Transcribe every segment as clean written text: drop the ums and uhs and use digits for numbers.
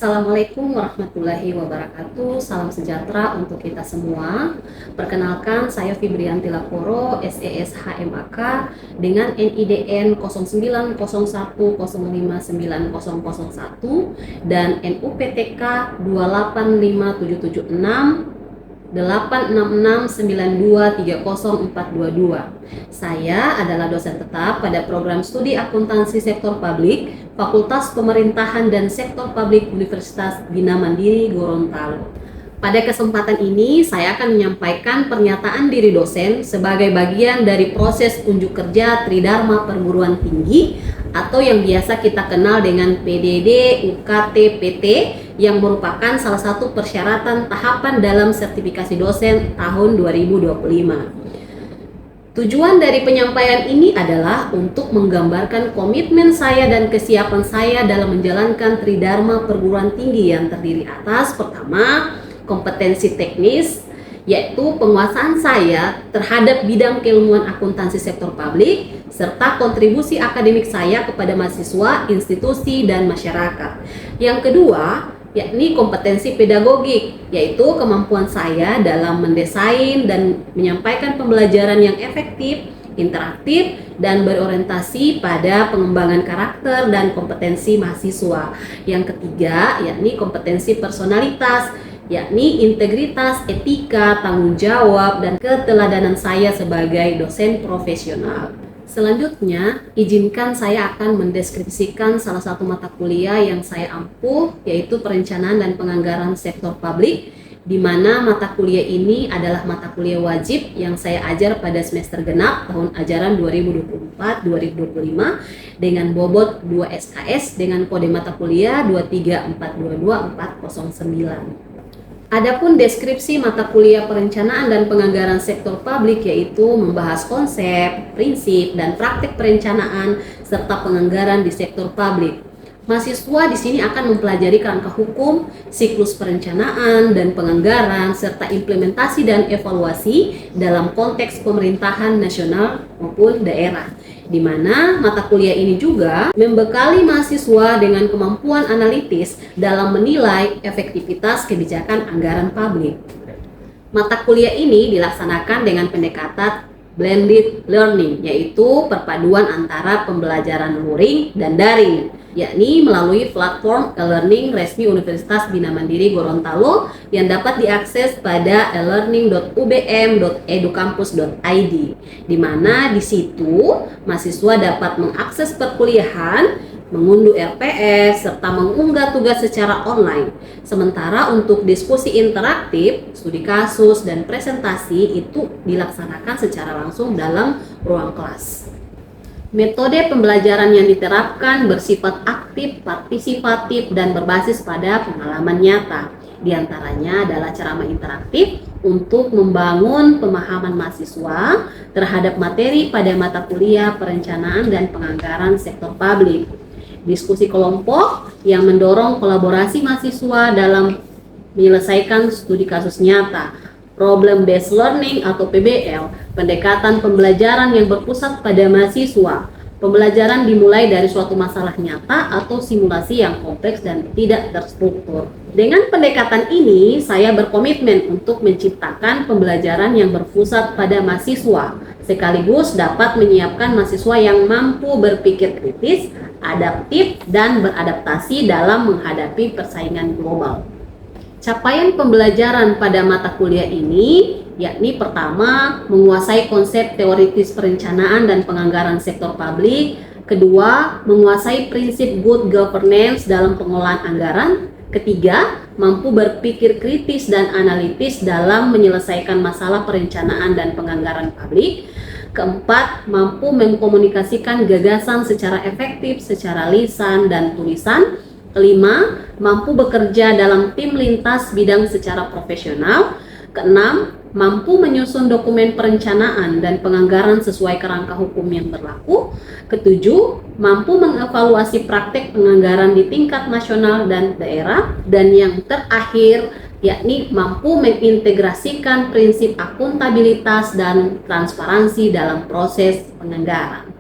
Assalamualaikum warahmatullahi wabarakatuh. Salam sejahtera untuk kita semua. Perkenalkan, saya Fibrianti Laporo, SES HMAK dengan NIDN 0901059001 dan NUPTK 285776 866923042. Saya adalah dosen tetap pada program studi akuntansi sektor publik, Fakultas Pemerintahan dan Sektor Publik Universitas Bina Mandiri Gorontalo. Pada kesempatan ini, saya akan menyampaikan pernyataan diri dosen sebagai bagian dari proses unjuk kerja Tridharma Perguruan Tinggi atau yang biasa kita kenal dengan PDD UKT PT yang merupakan salah satu persyaratan tahapan dalam sertifikasi dosen tahun 2025. Tujuan dari penyampaian ini adalah untuk menggambarkan komitmen saya dan kesiapan saya dalam menjalankan Tridharma Perguruan Tinggi yang terdiri atas pertama, kompetensi teknis, yaitu penguasaan saya terhadap bidang keilmuan akuntansi sektor publik, serta kontribusi akademik saya kepada mahasiswa, institusi, dan masyarakat. Yang kedua, yakni kompetensi pedagogik, yaitu kemampuan saya dalam mendesain dan menyampaikan pembelajaran yang efektif, interaktif, dan berorientasi pada pengembangan karakter dan kompetensi mahasiswa. Yang ketiga, yakni kompetensi personalitas, yakni integritas, etika, tanggung jawab, dan keteladanan saya sebagai dosen profesional. Selanjutnya, izinkan saya akan mendeskripsikan salah satu mata kuliah yang saya ampuh, yaitu Perencanaan dan Penganggaran Sektor Publik, di mana mata kuliah ini adalah mata kuliah wajib yang saya ajar pada semester genap tahun ajaran 2024-2025 dengan bobot 2 SKS dengan kode mata kuliah 234224409. Adapun deskripsi mata kuliah Perencanaan dan Penganggaran Sektor Publik yaitu membahas konsep, prinsip, dan praktik perencanaan serta penganggaran di sektor publik. Mahasiswa di sini akan mempelajari kerangka hukum, siklus perencanaan dan penganggaran, serta implementasi dan evaluasi dalam konteks pemerintahan nasional maupun daerah. Di mana mata kuliah ini juga membekali mahasiswa dengan kemampuan analitis dalam menilai efektivitas kebijakan anggaran publik. Mata kuliah ini dilaksanakan dengan pendekatan blended learning, yaitu perpaduan antara pembelajaran luring dan daring, yakni melalui platform e-learning resmi Universitas Bina Mandiri Gorontalo yang dapat diakses pada elearning.ubm.educampus.id, di mana di situ mahasiswa dapat mengakses perkuliahan, mengunduh RPS, serta mengunggah tugas secara online. Sementara untuk diskusi interaktif, studi kasus, dan presentasi itu dilaksanakan secara langsung dalam ruang kelas. Metode pembelajaran yang diterapkan bersifat aktif, partisipatif, dan berbasis pada pengalaman nyata. Di antaranya adalah ceramah interaktif untuk membangun pemahaman mahasiswa terhadap materi pada mata kuliah Perencanaan dan Penganggaran Sektor Publik. Diskusi kelompok yang mendorong kolaborasi mahasiswa dalam menyelesaikan studi kasus nyata. Problem based learning atau PBL, pendekatan pembelajaran yang berpusat pada mahasiswa. Pembelajaran dimulai dari suatu masalah nyata atau simulasi yang kompleks dan tidak terstruktur. Dengan pendekatan ini, saya berkomitmen untuk menciptakan pembelajaran yang berpusat pada mahasiswa, sekaligus dapat menyiapkan mahasiswa yang mampu berpikir kritis, adaptif, dan beradaptasi dalam menghadapi persaingan global. Capaian pembelajaran pada mata kuliah ini yakni pertama, menguasai konsep teoritis perencanaan dan penganggaran sektor publik, kedua, menguasai prinsip good governance dalam pengelolaan anggaran, ketiga, mampu berpikir kritis dan analitis dalam menyelesaikan masalah perencanaan dan penganggaran publik, keempat, mampu mengkomunikasikan gagasan secara efektif secara lisan dan tulisan, kelima, mampu bekerja dalam tim lintas bidang secara profesional. Keenam, mampu menyusun dokumen perencanaan dan penganggaran sesuai kerangka hukum yang berlaku. Ketujuh, mampu mengevaluasi praktek penganggaran di tingkat nasional dan daerah. Dan yang terakhir, yakni mampu mengintegrasikan prinsip akuntabilitas dan transparansi dalam proses penganggaran.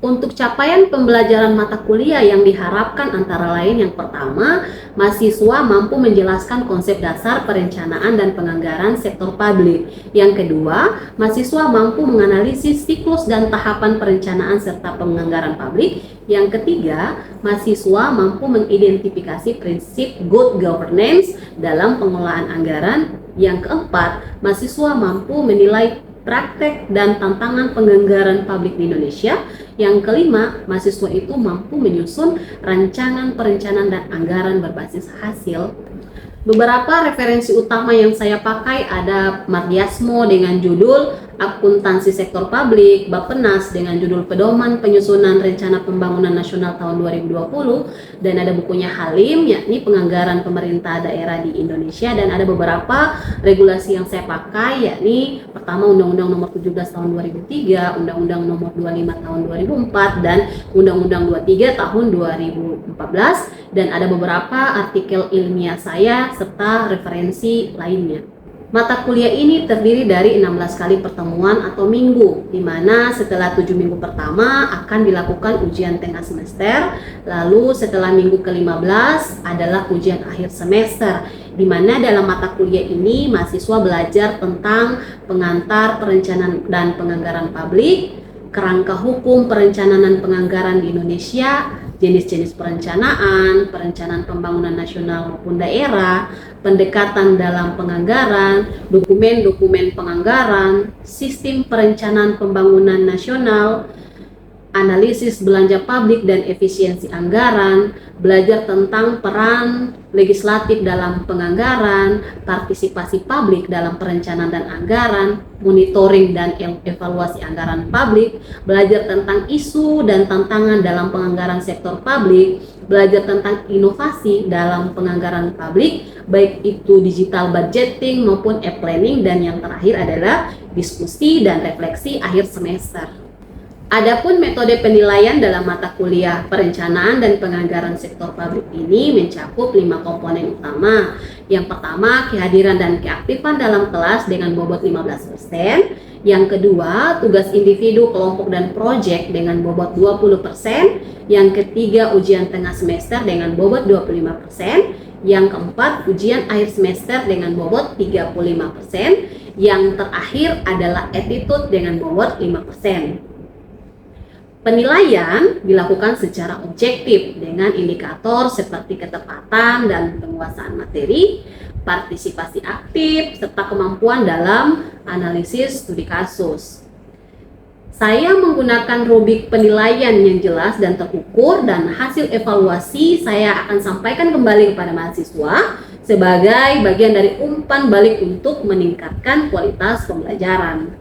Untuk capaian pembelajaran mata kuliah yang diharapkan antara lain yang pertama, mahasiswa mampu menjelaskan konsep dasar perencanaan dan penganggaran sektor publik. Yang kedua, mahasiswa mampu menganalisis siklus dan tahapan perencanaan serta penganggaran publik. Yang ketiga, mahasiswa mampu mengidentifikasi prinsip good governance dalam pengelolaan anggaran. Yang keempat, mahasiswa mampu menilai praktek dan tantangan penganggaran publik di Indonesia. Yang kelima, mahasiswa itu mampu menyusun rancangan perencanaan dan anggaran berbasis hasil. Beberapa referensi utama yang saya pakai ada Mardiasmo dengan judul Akuntansi Sektor Publik, Bappenas dengan judul Pedoman Penyusunan Rencana Pembangunan Nasional tahun 2020, dan ada bukunya Halim yakni Penganggaran Pemerintah Daerah di Indonesia, dan ada beberapa regulasi yang saya pakai yakni pertama Undang-Undang Nomor 17 tahun 2003, Undang-Undang Nomor 25 tahun 2004, dan Undang-Undang 23 tahun 2014, dan ada beberapa artikel ilmiah saya serta referensi lainnya. Mata kuliah ini terdiri dari 16 kali pertemuan atau minggu, di mana setelah 7 minggu pertama akan dilakukan ujian tengah semester, lalu setelah minggu ke-15 adalah ujian akhir semester, di mana dalam mata kuliah ini mahasiswa belajar tentang pengantar perencanaan dan penganggaran publik, kerangka hukum perencanaan dan penganggaran di Indonesia, jenis-jenis perencanaan, perencanaan pembangunan nasional maupun daerah, pendekatan dalam penganggaran, dokumen-dokumen penganggaran, sistem perencanaan pembangunan nasional, analisis belanja publik dan efisiensi anggaran, belajar tentang peran legislatif dalam penganggaran, partisipasi publik dalam perencanaan dan anggaran, monitoring dan evaluasi anggaran publik, belajar tentang isu dan tantangan dalam penganggaran sektor publik, belajar tentang inovasi dalam penganggaran publik, baik itu digital budgeting maupun e-planning, dan yang terakhir adalah diskusi dan refleksi akhir semester. Adapun metode penilaian dalam mata kuliah perencanaan dan penganggaran sektor publik ini mencakup 5 komponen utama. Yang pertama, kehadiran dan keaktifan dalam kelas dengan bobot 15%. Yang kedua, tugas individu, kelompok, dan proyek dengan bobot 20%. Yang ketiga, ujian tengah semester dengan bobot 25%. Yang keempat, ujian akhir semester dengan bobot 35%. Yang terakhir adalah attitude dengan bobot 5%. Penilaian dilakukan secara objektif dengan indikator seperti ketepatan dan penguasaan materi, partisipasi aktif, serta kemampuan dalam analisis studi kasus. Saya menggunakan rubrik penilaian yang jelas dan terukur, dan hasil evaluasi saya akan sampaikan kembali kepada mahasiswa sebagai bagian dari umpan balik untuk meningkatkan kualitas pembelajaran.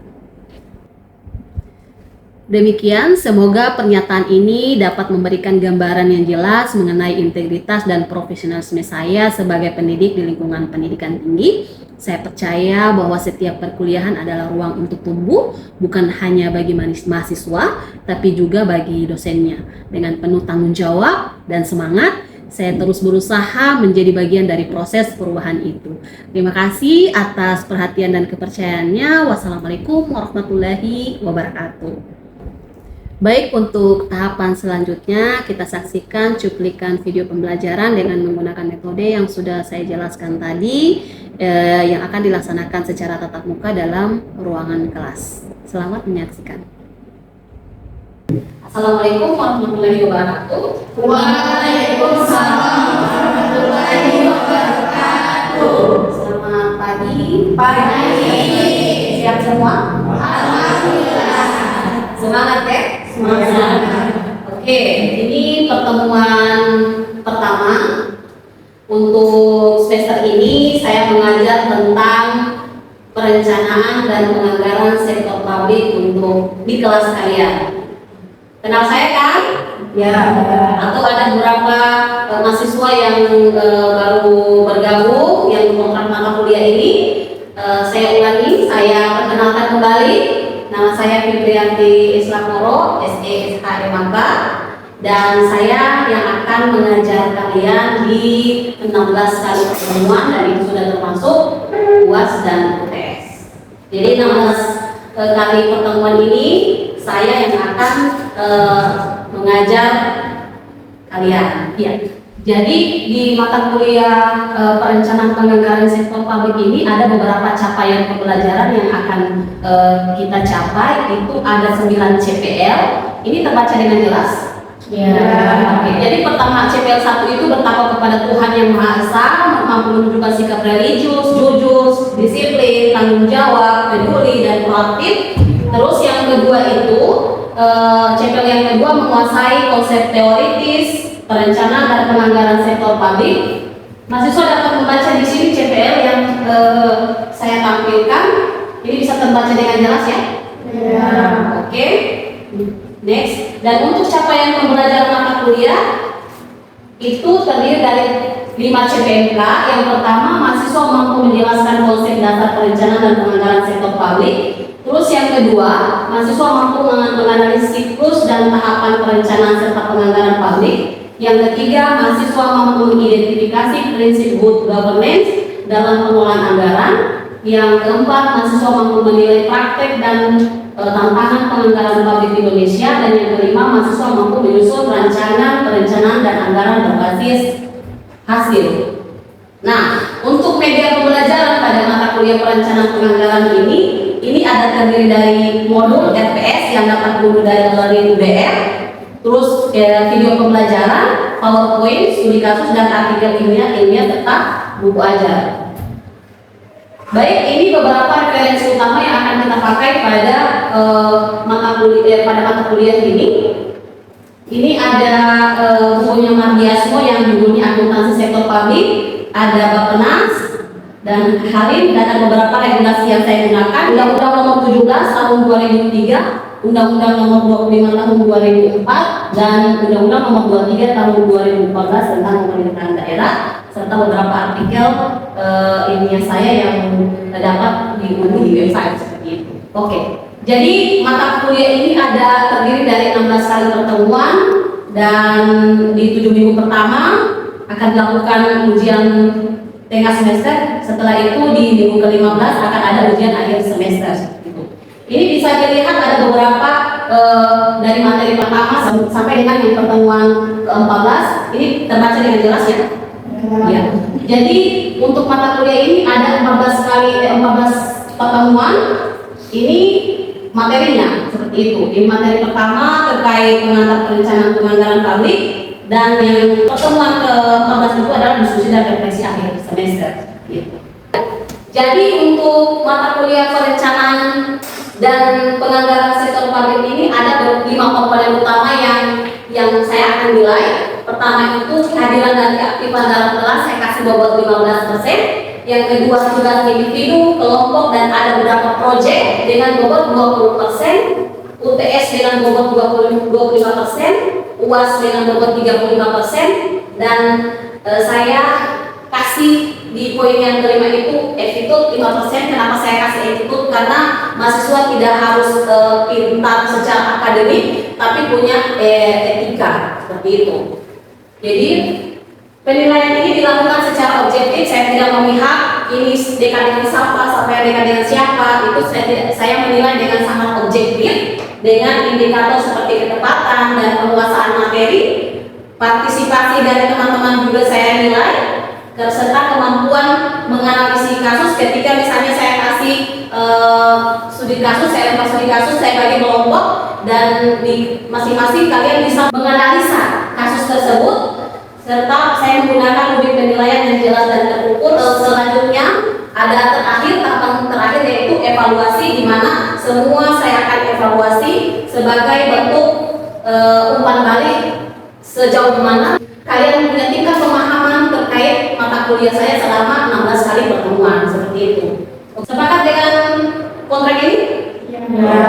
Demikian, semoga pernyataan ini dapat memberikan gambaran yang jelas mengenai integritas dan profesionalisme saya sebagai pendidik di lingkungan pendidikan tinggi. Saya percaya bahwa setiap perkuliahan adalah ruang untuk tumbuh, bukan hanya bagi mahasiswa, tapi juga bagi dosennya. Dengan penuh tanggung jawab dan semangat, saya terus berusaha menjadi bagian dari proses perubahan itu. Terima kasih atas perhatian dan kepercayaannya. Wassalamualaikum warahmatullahi wabarakatuh. Baik, untuk tahapan selanjutnya kita saksikan cuplikan video pembelajaran dengan menggunakan metode yang sudah saya jelaskan tadi, yang akan dilaksanakan secara tatap muka dalam ruangan kelas. Selamat menyaksikan. Assalamualaikum warahmatullahi wabarakatuh. Waalaikumsalam warahmatullahi wabarakatuh. Selamat pagi. Pagi. Siap semua? Alhamdulillah. Semangat ya? Semangat. Oke, ini pertemuan pertama. Untuk semester ini saya mengajar tentang perencanaan dan penganggaran sektor publik untuk di kelas kalian. Kenal saya kan? Ya. Atau ada beberapa mahasiswa yang baru bergabung yang kontrak mata kuliah ini. Saya ulangi, saya perkenalkan kembali. Nama saya Fibrianti Islamoro, SESHMK, dan saya yang akan mengajar kalian di 16 kali pertemuan, dan itu sudah termasuk UAS dan UTS. Jadi 16 kali pertemuan ini saya yang akan mengajar kalian. Ya. Jadi di mata kuliah perencanaan penganggaran sektor publik ini ada beberapa capaian pembelajaran yang akan kita capai. Itu ada 9 CPL. Ini terbaca dengan jelas. Ya. Oke. Jadi pertama CPL 1 itu bertakwa kepada Tuhan Yang Maha Esa, mampu menunjukkan sikap religius, jujur, disiplin, tanggung jawab, peduli dan proaktif. Terus yang kedua itu CPL yang kedua menguasai konsep teoritis, perencanaan dan penganggaran sektor publik. Mahasiswa dapat membaca di sini CPL yang saya tampilkan. Ini bisa terbaca dengan jelas ya? Ya. Oke. Next. Dan untuk capaian pembelajaran mata kuliah itu terdiri dari 5 CPMK. Yang pertama, mahasiswa mampu menjelaskan konsep dasar perencanaan dan penganggaran sektor publik. Terus yang kedua, mahasiswa mampu menganalisis siklus dan tahapan perencanaan serta penganggaran publik. Yang ketiga, mahasiswa mampu mengidentifikasi prinsip good governance dalam pengelolaan anggaran. Yang keempat, mahasiswa mampu menilai praktek dan tantangan penganggaran publik di Indonesia. Dan yang kelima, mahasiswa mampu menyusun rancangan perencanaan dan anggaran berbasis hasil. Nah, untuk media pembelajaran pada mata kuliah perencanaan penganggaran ini ada terdiri dari modul RPS yang dapat diunduh dari UDR, terus video pembelajaran, PowerPoint, studi kasus dan artikel ilmiah serta buku ajar. Baik, ini beberapa referensi utama yang akan kita pakai pada mata kuliah ini. Ini ada bukunya Mardiasmo yang judulnya Akuntansi Sektor Publik, ada Bappenas dan Harim, dan ada beberapa regulasi yang saya gunakan. Undang-Undang Nomor 17 Tahun 2003, Undang-Undang Nomor 25 Tahun 2004, dan Undang-Undang Nomor 23 Tahun 2014 tentang pemerintahan daerah, serta beberapa artikel ilmiah saya yang dapat diunduh di website seperti itu. Oke. Jadi mata kuliah ini ada terdiri dari 16 kali pertemuan, dan di 7 minggu pertama akan dilakukan ujian tengah semester. Setelah itu di minggu ke-15 akan ada ujian akhir semester. Ini bisa dilihat ada beberapa dari materi pertama sampai dengan yang pertemuan ke-14. Ini terbaca dengan jelas ya. Ya. Jadi untuk mata kuliah ini ada 14 pertemuan. Ini materinya seperti itu. Di materi pertama terkait pengantar perencanaan penganggaran publik, dan yang pertemuan ke-14 itu adalah diskusi dan refleksi akhir semester. Gitu. Jadi untuk mata kuliah perencanaan dan penganggaran sektor publik ini ada 5 komponen utama yang saya akan nilai. Pertama itu kehadiran dan keaktifan dalam kelas, saya kasih bobot 15%. Yang kedua, tugas individu, kelompok, dan ada beberapa proyek dengan bobot 20%, UTS dengan bobot 25%, UAS dengan bobot 35%, dan saya kasih di poin yang kelima itu attitude 5%. Kenapa saya kasih attitude? Karena mahasiswa tidak harus pintar secara akademik, tapi punya etika seperti itu. Jadi penilaian ini dilakukan secara objektif. Saya tidak memihak ini dekan dengan siapa, dekan dengan siapa. Itu saya menilai dengan sangat objektif, dengan indikator seperti ketepatan dan penguasaan materi, partisipasi dari teman-teman juga saya nilai, serta kemampuan menganalisis kasus. Ketika misalnya saya kasih studi kasus, saya lempar studi kasus, saya bagi kelompok, dan di masing-masing kalian bisa menganalisa kasus tersebut, serta saya menggunakan rubrik penilaian yang jelas dan terukur. Selanjutnya ada tahapan terakhir yaitu evaluasi, di mana semua saya akan evaluasi sebagai bentuk umpan balik sejauh mana kalian punya tingkat pemahaman terkait mata kuliah saya selama 16 kali pertemuan seperti itu. Sepakat dengan kontrak ini? Ya.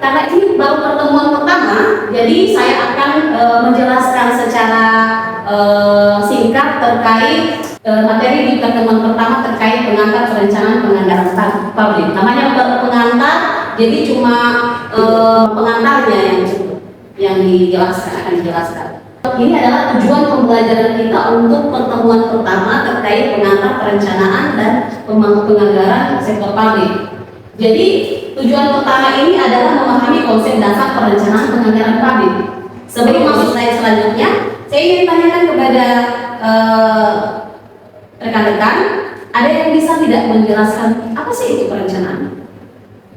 Karena ini baru pertemuan pertama, jadi saya akan menjelaskan secara singkat terkait materi di pertemuan pertama terkait pengantar perencanaan penganggaran publik. Namanya pengantar, jadi cuma pengantarnya yang dijelaskan, akan dijelaskan. Ini adalah tujuan pembelajaran kita untuk pertemuan pertama terkait pengantar perencanaan dan penganggaran sektor publik. Jadi tujuan pertama ini adalah memahami konsep dasar perencanaan penganggaran publik. Sebelum masuk slide selanjutnya, saya ingin tanyakan kepada rekan-rekan, ada yang bisa tidak menjelaskan apa sih itu perencanaan?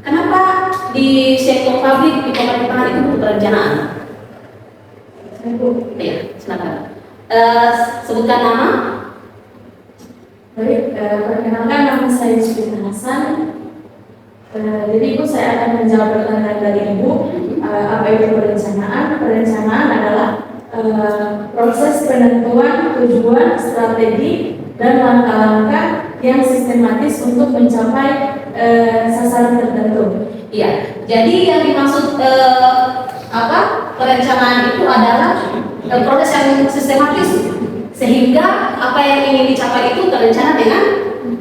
Kenapa di sektor publik, di pemerintahan itu butuh perencanaan? Ya, silakan. Sebutkan nama. Baik, perkenalkan nama saya Yusrina Hasan. Jadi Ibu, saya akan menjawab pertanyaan dari Ibu. Apa itu perencanaan? Perencanaan adalah proses penentuan tujuan, strategi, dan langkah-langkah yang sistematis untuk mencapai sasaran tertentu. Iya, jadi yang dimaksud perencanaan itu adalah proses yang sistematis, sehingga apa yang ingin dicapai itu terencana dengan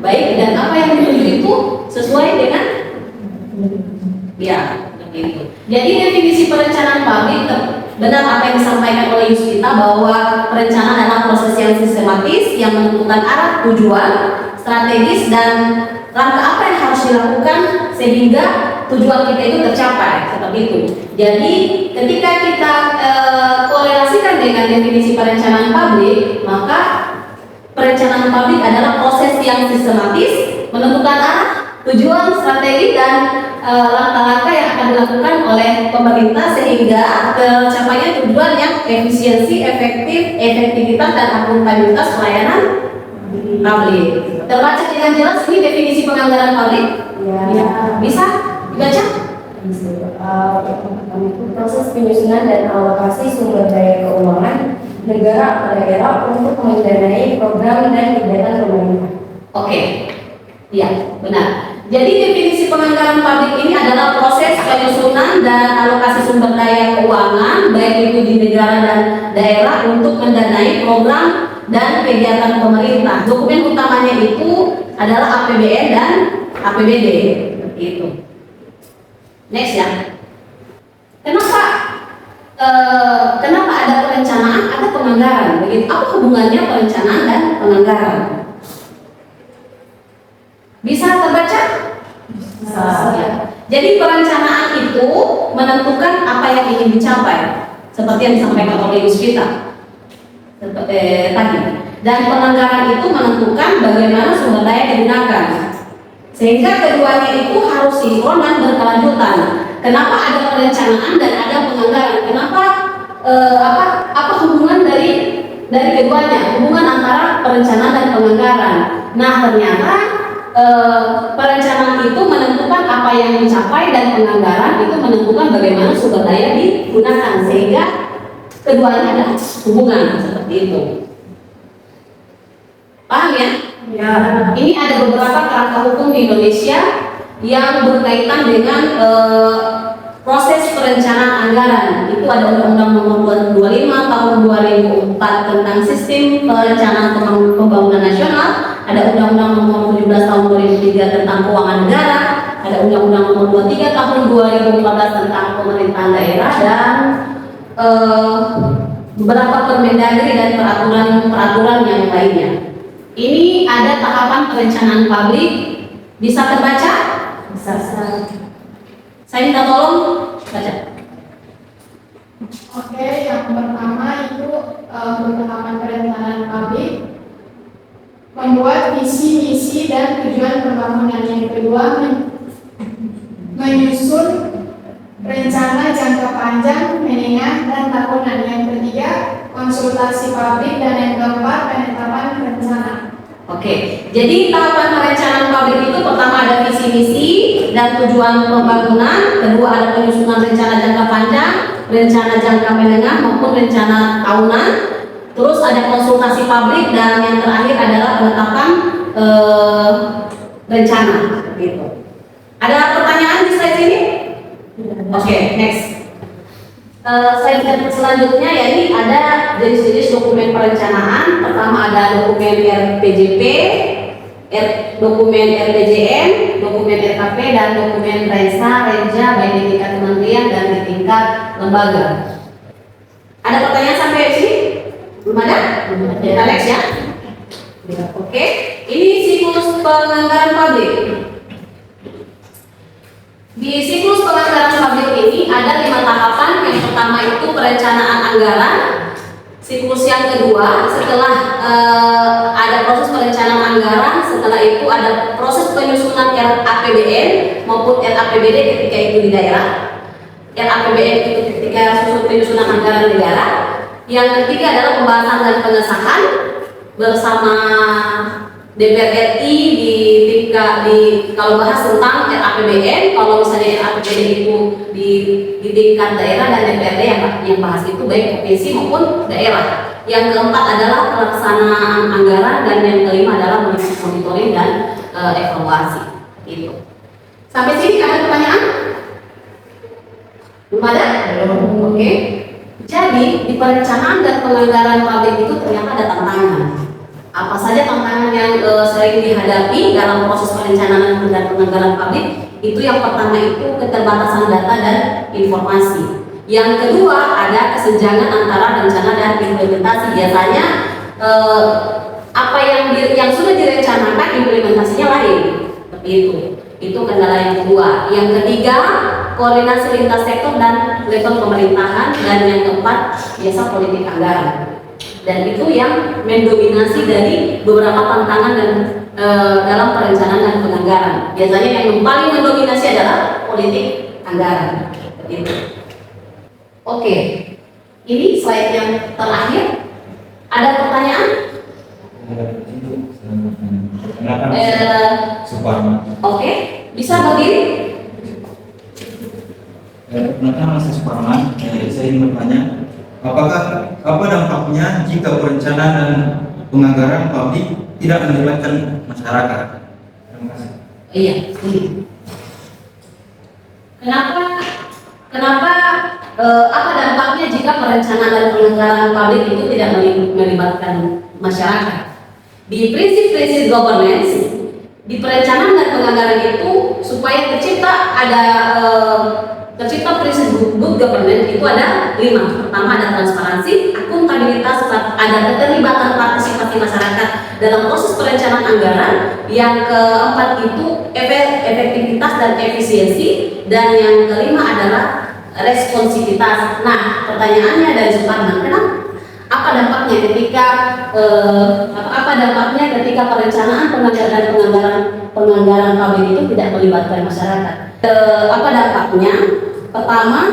baik dan apa yang dituju itu sesuai dengan ya begitu. Jadi definisi perencanaan publik benar apa yang disampaikan oleh Yusrita bahwa perencanaan adalah proses yang sistematis yang menentukan arah, tujuan, strategis dan langkah apa yang harus dilakukan sehingga tujuan kita itu tercapai seperti itu. Jadi ketika kita korelasikan dengan definisi perencanaan publik, maka perencanaan publik adalah proses yang sistematis menentukan arah, tujuan, strategi dan langkah-langkah yang akan dilakukan oleh pemerintah sehingga tercapainya tujuan yang efisiensi, efektivitas dan akuntabilitas pelayanan publik. Terbaca dengan jelas ini definisi penganggaran publik? Ya. Bisa dibaca? Proses penyusunan dan alokasi sumber daya keuangan negara atau daerah untuk mendanai program dan kegiatan pemerintah. Oke, iya benar. Jadi definisi penganggaran publik ini adalah proses penyusunan dan alokasi sumber daya keuangan baik itu di negara dan daerah untuk mendanai program dan kegiatan pemerintah. Dokumen utamanya itu adalah APBN dan APBD. Itu. Next ya. Kenapa ada perencanaan, ada penganggaran? Begitu. Apa hubungannya perencanaan dan penganggaran? Bisa terbaca? Bisa. Ya. Jadi perencanaan itu menentukan apa yang ingin dicapai, seperti yang disampaikan oleh Yusrita tadi. Dan penganggaran itu menentukan bagaimana sumber daya digunakan. Sehingga keduanya itu harus sinkron dan berkelanjutan. Kenapa ada perencanaan dan ada penganggaran? Kenapa apa hubungan dari keduanya? Hubungan antara perencanaan dan penganggaran. Nah, ternyata perencanaan itu menentukan apa yang dicapai dan penganggaran itu menentukan bagaimana sumber daya digunakan sehingga keduanya ada hubungan seperti itu. Paham ya? Ya. Ini ada beberapa kerangka hukum di Indonesia yang berkaitan dengan proses perencanaan anggaran. Itu ada Undang-Undang Nomor 25 Tahun 2004 tentang Sistem Perencanaan Pembangunan Nasional, ada Undang-Undang Nomor 17 Tahun 2003 tentang Keuangan Negara, ada Undang-Undang Nomor 23 Tahun 2014 tentang Pemerintahan Daerah dan beberapa Permendagri dan peraturan yang lainnya. Ini ada tahapan perencanaan publik, bisa terbaca? Bisa. Saya minta tolong baca. Oke, yang pertama itu tahapan perencanaan publik, membuat visi, misi dan tujuan pembangunan. Yang kedua, menyusun rencana jangka panjang, menengah dan tahunan. Yang ketiga, konsultasi publik dan yang keempat, penetapan rencana. Oke, jadi tahapan perencanaan publik itu pertama ada visi misi dan tujuan pembangunan, kedua ada penyusunan rencana jangka panjang, rencana jangka menengah maupun rencana tahunan, terus ada konsultasi publik dan yang terakhir adalah penetapan rencana. Gitu. Ada pertanyaan di slide ini? Oke, next. Slide selanjutnya ya ini ada jenis-jenis dokumen perencanaan. Pertama ada dokumen RPJP, dokumen RPJM, dokumen RKP dan dokumen Rensa, Renja baik di tingkat kementerian dan di tingkat lembaga. Ada pertanyaan sampai sini? Belum ada? Kita next ya. Oke, ini siklus penganggaran publik. perencanaan anggaran siklus yang kedua. Setelah ada proses perencanaan anggaran, setelah itu ada proses penyusunan RAPBN maupun RAPBD ketika itu di daerah. RAPBN itu ketika penyusunan anggaran negara. Yang ketiga adalah pembahasan dan pengesahan bersama DPR RI kalau bahas tentang RAPBN. Kalau misalnya RAPBN itu di tingkat daerah, dan DPRD yang bahas itu baik provinsi maupun daerah. Yang keempat adalah pelaksanaan anggaran, dan yang kelima adalah monitoring dan evaluasi. Itu. Sampai sini ada pertanyaan? Belum ada? Oke. Jadi di perencanaan dan penganggaran publik itu ternyata ada tantangan. Apa saja tantangan yang sering dihadapi dalam proses perencanaan dan penganggaran publik? Itu yang pertama itu keterbatasan data dan informasi. Yang kedua ada kesenjangan antara rencana dan implementasi. Biasanya apa yang sudah direncanakan implementasinya lain. Seperti itu. Itu kendala yang kedua. Yang ketiga, koordinasi lintas sektor dan level pemerintahan. Dan yang keempat, biasa politik anggaran. Dan itu yang mendominasi dari beberapa tantangan dan dalam perencanaan dan penganggaran. Biasanya yang paling mendominasi adalah politik anggaran. Begitu. Oke, ini slide yang terakhir. Ada pertanyaan? Oke, bisa berdiri? Perkenalkan Mas Suparman, saya ingin bertanya, apa dampaknya jika perencanaan dan penganggaran publik tidak melibatkan masyarakat? Terima kasih. Iya, Kenapa? Apa dampaknya jika perencanaan dan penganggaran publik itu tidak melibatkan masyarakat? Di prinsip-prinsip governance, di perencanaan dan penganggaran itu supaya tercipta prinsip good governance itu ada 5. Pertama ada transparansi, akuntabilitas, ada keterlibatan partisipasi masyarakat dalam proses perencanaan anggaran. Yang keempat itu efektivitas dan efisiensi, dan yang kelima adalah responsivitas. Nah, pertanyaannya dari Suparman, kenapa? Apa dampaknya ketika perencanaan penganggaran publik itu tidak melibatkan masyarakat? Apa dampaknya? Pertama,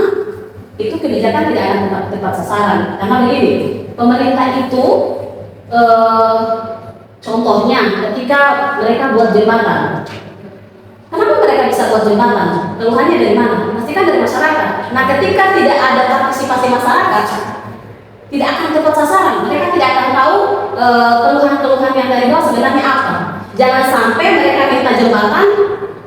itu kebijakan tidak akan tepat sasaran. Karena begini, pemerintah itu contohnya ketika mereka buat jembatan. Kenapa mereka bisa buat jembatan? Keluhannya dari mana? Pastikan dari masyarakat. Nah, ketika tidak ada partisipasi masyarakat, tidak akan tepat sasaran. Mereka tidak akan tahu keluhan-keluhan yang dari bawah sebenarnya apa. Jangan sampai mereka minta jembatan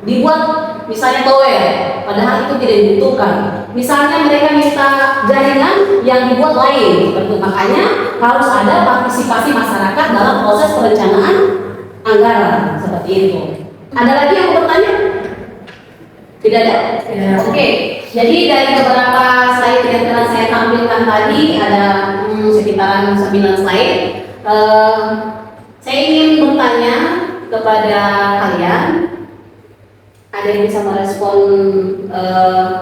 dibuat misalnya tower, padahal itu tidak dibutuhkan. Misalnya mereka minta jaringan yang dibuat lain. Makanya harus ada partisipasi masyarakat dalam proses perencanaan anggaran seperti itu. Ada lagi yang mau bertanya? Tidak ada? Ya. Oke. Jadi dari beberapa slide yang telah saya tampilkan tadi ada sekitaran 9 slide. Saya ingin bertanya kepada kalian. Ada yang bisa merespon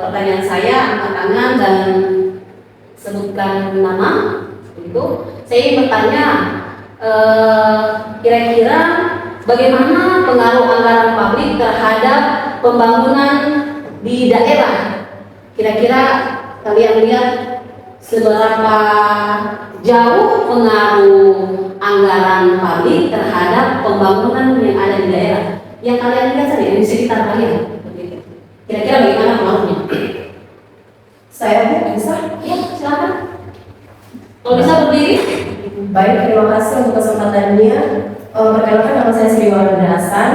pertanyaan saya, angkat tangan dan sebutkan nama. Itu. Saya ingin bertanya, kira-kira bagaimana pengaruh anggaran publik terhadap pembangunan di daerah? Kira-kira kalian lihat seberapa jauh pengaruh anggaran publik terhadap pembangunan yang ada di daerah? Yang kalian lihat saja di sekitar kalian. Kira-kira bagaimana pengaruhnya? Saya bisa? Ya, silakan. Kalau bisa berdiri. Baik, terima kasih untuk kesempatannya. Perkenalkan, nama saya Sri Wardani Hasan.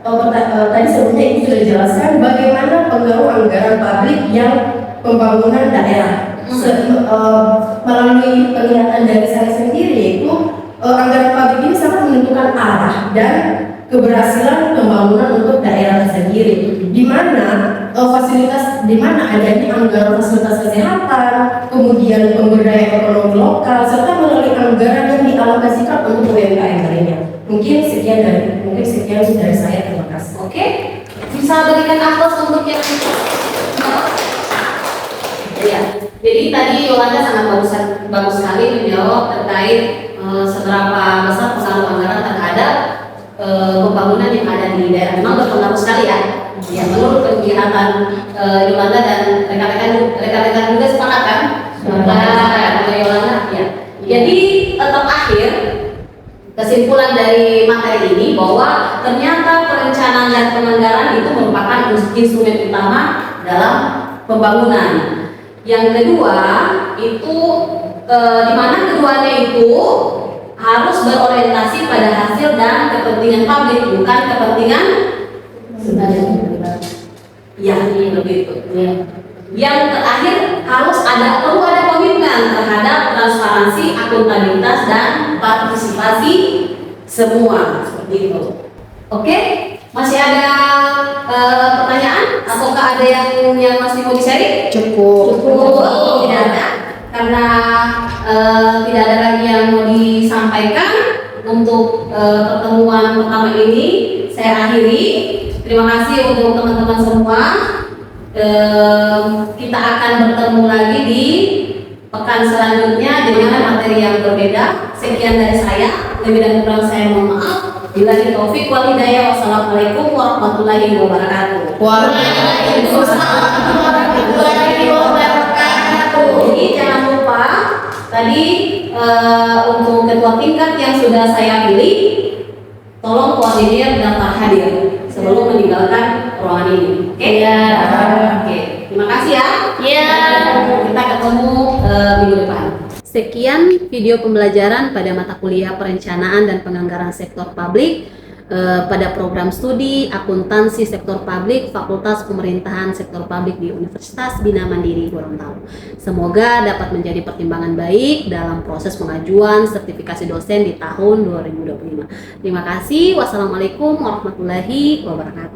Tadi sebelumnya itu sudah dijelaskan bagaimana pengaruh anggaran publik yang pembangunan daerah. Melalui penglihatan dari saya sendiri, yaitu anggaran publik ini sangat menentukan arah dan keberhasilan pembangunan untuk daerah tersendiri. Di mana adanya anggaran fasilitas kesehatan, kemudian pemberdayaan ekonomi lokal, serta melalui anggaran yang dialokasikan untuk UMKM lainnya. Mungkin sekian dari saya. Terima kasih. Oke, bisa berikan aplaus untuk yang iya. Jadi tadi Yolanda sangat bagus sekali menjawab terkait seberapa besar pengaruh anggaran terhadap pembangunan yang ada di daerah. Memang berpengaruh sekali ya. Ya, menurut penglihatan Yolanda dan rekan-rekan juga sepakat kan? Yolanda, ya. Jadi terakhir kesimpulan dari materi ini bahwa ternyata perencanaan dan penganggaran itu merupakan instrumen utama dalam pembangunan. Yang kedua itu di mana keduanya itu harus berorientasi pada hasil dan kepentingan publik, bukan kepentingan ya begitu. Yang terakhir perlu ada komitmen terhadap transparansi, akuntabilitas dan partisipasi semua seperti itu. Oke, masih ada pertanyaan? Ataukah ada yang masih mau di-sharing? Cukup. Tidak ada. Karena tidak ada lagi yang mau disampaikan untuk pertemuan pertama ini, saya akhiri. Terima kasih untuk teman-teman semua. Kita akan bertemu lagi di pekan selanjutnya dengan materi yang berbeda. Sekian dari saya. Lebih dan kurang saya mohon maaf. Billahi taufik wal hidayah. Wassalamualaikum warahmatullahi wabarakatuh. Waalaikumsalam warahmatullahi wabarakatuh. Jadi jangan lupa tadi untuk ketua tingkat yang sudah saya pilih, tolong koordinir daftar hadir sebelum meninggalkan ruangan ini. Oke? Iya. Oke. Terima kasih ya. Iya. Kita ketemu minggu depan. Sekian video pembelajaran pada mata kuliah perencanaan dan penganggaran sektor publik pada program studi akuntansi sektor publik Fakultas Pemerintahan Sektor Publik di Universitas Bina Mandiri Gorontalo. Semoga dapat menjadi pertimbangan baik dalam proses pengajuan sertifikasi dosen di tahun 2025. Terima kasih. Wassalamualaikum warahmatullahi wabarakatuh.